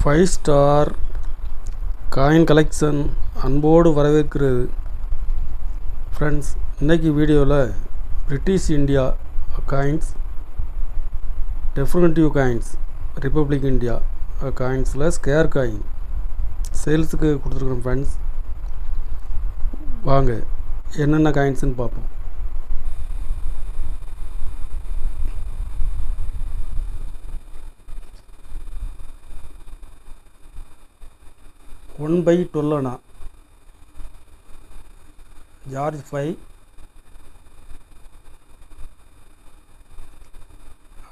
5 star coin collection அன்போடு வரவேற்கிறது. Friends, இன்றைக்கி வீடியோவில் British India coins, definitive coins, republic India காயின்ஸில் ஸ்கேர் காயின் சேல்ஸுக்கு கொடுத்துருக்குறோம். ஃப்ரெண்ட்ஸ், வாங்க என்னென்ன காயின்ஸ்னு பார்ப்போம். ஒன் பை 12 அணா ஜார்ஜ் 5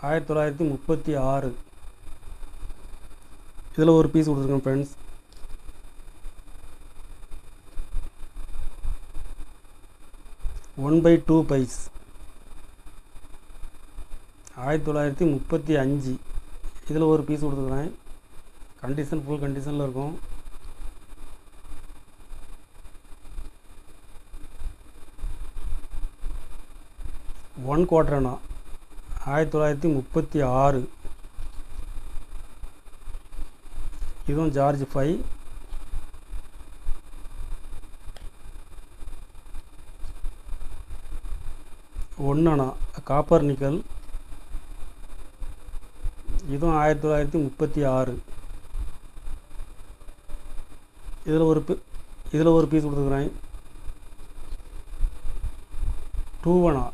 1936. இதில் ஒரு பீஸ் கொடுத்துருக்கேன் ஃப்ரெண்ட்ஸ். ஒன் பை 2 பைஸ் 1935. இதில் ஒரு பீஸ் கொடுத்துருக்குறேன். கண்டிஷன் ஃபுல் கண்டிஷனில் இருக்கும். One quarter anna 1936. இதுவும் ஜார்ஜ் 5. ஒன்று அணா காப்பர் நிக்கல். இதுவும் 1936. இதில் ஒரு பீஸ் கொடுத்துருக்குறேன். 2 அணா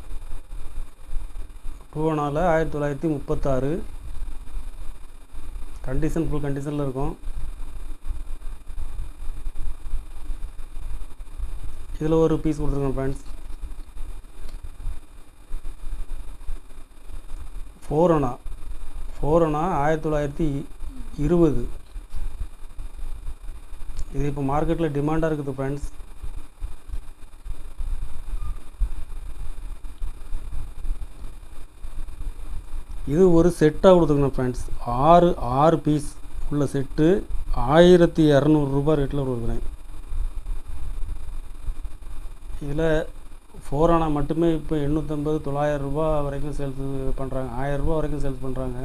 2 அணாவில் 1936. கண்டிஷன் ஃபுல் கண்டிஷனில் இருக்கும். இதில் ஒரு பீஸ் கொடுத்துருக்கேன் ஃப்ரெண்ட்ஸ். 4 அணா 1920. இது இப்போ மார்க்கெட்டில் டிமாண்டாக இருக்குது ஃப்ரெண்ட்ஸ். இது ஒரு செட்டாக கொடுத்துருக்கணும் ஃப்ரெண்ட்ஸ். ஆறு பீஸ் உள்ள செட்டு 1200 ரூபாய் ரேட்டில் கொடுக்குறேன். இதில் 4 அணா மட்டுமே இப்போ 850 900 ரூபா வரைக்கும் சேல்ஸ் பண்ணுறாங்க. 1000 ரூபா வரைக்கும் சேல்ஸ் பண்ணுறாங்க.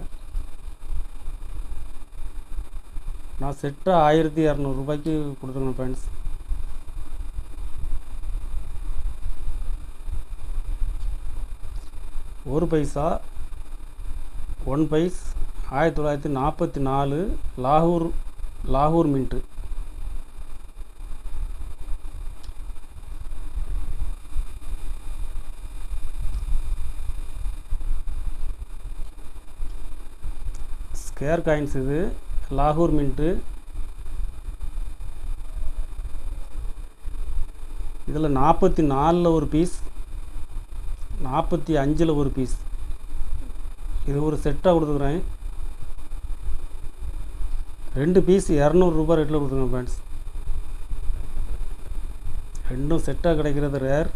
நான் செட்டை 1200 ரூபாய்க்கு கொடுத்துருக்கேன் ஃப்ரெண்ட்ஸ். ஒரு பைசா 1 பைஸ் 1944 லாகூர் மின்ட்டு. Scare coins. இது லாகூர் மின்ட்டு. இதில் 44 ஒரு பீஸ், 45 ஒரு பீஸ். இது ஒரு செட்டாக கொடுத்துக்குறேன். 2 பீஸ் 200 ரூபாய் ரேட்டில் கொடுத்துருங்க ஃப்ரெண்ட்ஸ். ரெண்டும் செட்டாக கிடைக்கிறது ரேர்.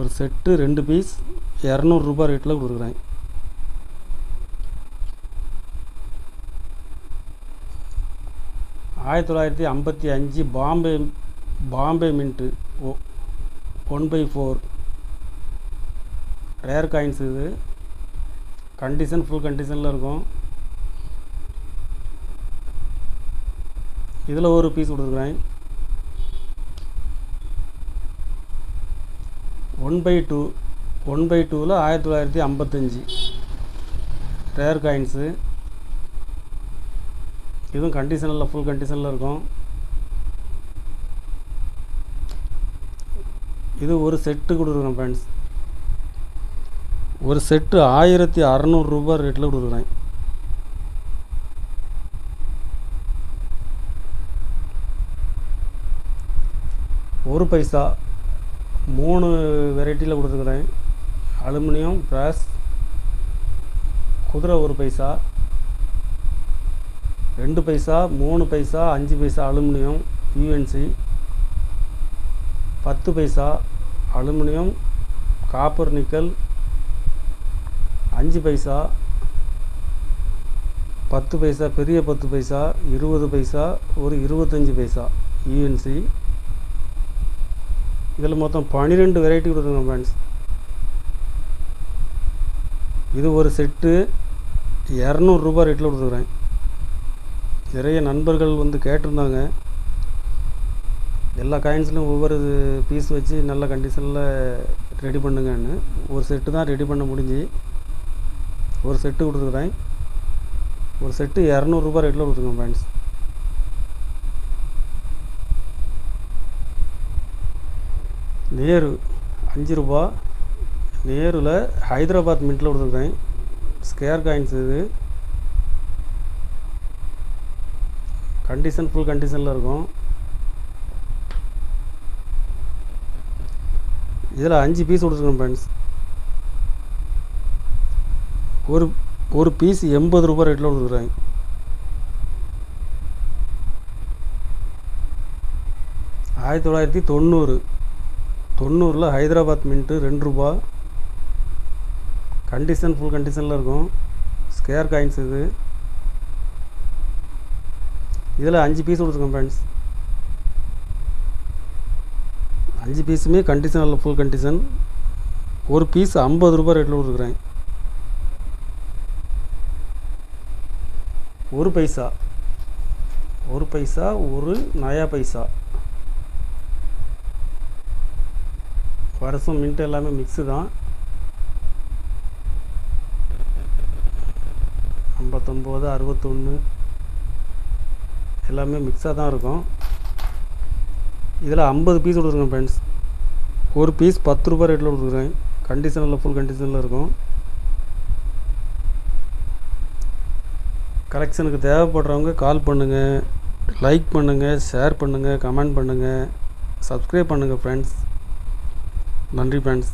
ஒரு செட்டு 2 பீஸ் 200 ரூபாய் ரேட்டில் கொடுக்குறேன். ஆயிரத்தி 1955 Bombay mint 1 by 4 rare coins. இது கண்டிஷன் ஃபுல் கண்டிஷனில் இருக்கும். இதில் ஒரு பீஸ் கொடுத்துருக்குறேன். 1 பை 2ல் 1955 ரேர் காயின்ஸு. இதுவும் கண்டிஷனில் ஃபுல் கண்டிஷனில் இருக்கும். இது ஒரு செட்டு கொடுக்குறேன் ஃப்ரெண்ட்ஸ். ஒரு செட்டு 1600 ரூபாய் ரேட்டில் கொடுக்குறேன். ஒரு பைசா 3 வெரைட்டியில் கொடுத்துருக்குறேன். அலுமினியம், பிராஸ், குதிரை 1 பைசா, 2 பைசா, 3 பைசா, 5 பைசா அலுமினியம் யூஎன்சி, 10 பைசா அலுமினியம் காப்பர் நிக்கல், 5 பைசா, 10 பைசா பெரிய 10 பைசா, 20 பைசா, ஒரு 25 பைசா யூஎன்சி. இதில் மொத்தம் 12 வெரைட்டி கொடுத்துருங்க ஃப்ரெண்ட்ஸ். இது ஒரு செட்டு 200 ரேட்டில் கொடுத்துருக்குறேன். நிறைய நண்பர்கள் வந்து கேட்டிருந்தாங்க, எல்லா காயின்ஸ்லையும் ஒவ்வொரு பீஸ் வச்சு நல்ல கண்டிஷனில் ரெடி பண்ணுங்கன்னு. ஒரு செட்டு தான் ரெடி பண்ண முடிஞ்சு, ஒரு செட்டு கொடுத்துருக்குறேன். ஒரு செட்டு 200 ரேட்டில் கொடுத்துருக்கேன் ஃப்ரெண்ட்ஸ். நேரு 5 ரூபா. நேருவில் ஹைதராபாத் மின்ட்டில் கொடுத்துருக்கேன். ஸ்கேர் காயின்ஸ் இது. கண்டிஷன் ஃபுல் கண்டிஷனில் இருக்கும். இதில் 5 பீஸ் கொடுத்துருக்கேன் ஃப்ரெண்ட்ஸ். ஒரு பீஸ் 80 ரேட்டில் கொடுத்துருக்குறேன். $1990 ஹைதராபாத் மின்ட்டு 2 ரூபா. கண்டிஷன் ஃபுல் கண்டிஷனில் இருக்கும். ஸ்கேர் காயின்ஸ் இது. இதில் 5 பீஸ் கொடுத்துருக்கேன் ஃப்ரெண்ட்ஸ். 5 பீஸுமே கண்டிஷனில் ஃபுல் கண்டிஷன். ஒரு பீஸ் $50 ரேட்டில் கொடுத்துருக்குறேன். 1 பைசா 1 நயா பைசா. வருஷம் மின்ட் எல்லாமே மிக்ஸு தான். 59, 61 எல்லாமே மிக்ஸாக தான் இருக்கும். இதில் 50 பீஸ் கொடுத்துருக்கேன் ஃப்ரெண்ட்ஸ். ஒரு பீஸ் $10 ரேட்டில் கொடுத்துருக்குறேன். கண்டிஷனில் ஃபுல் கண்டிஷனில் இருக்கும். கலெக்ஷனுக்கு தேவைப்படுறவங்க கால் பண்ணுங்கள், லைக் பண்ணுங்கள், ஷேர் பண்ணுங்கள், கமெண்ட் பண்ணுங்கள், சப்ஸ்கிரைப் பண்ணுங்கள் ஃப்ரெண்ட்ஸ். நன்றி ஃப்ரெண்ட்ஸ்.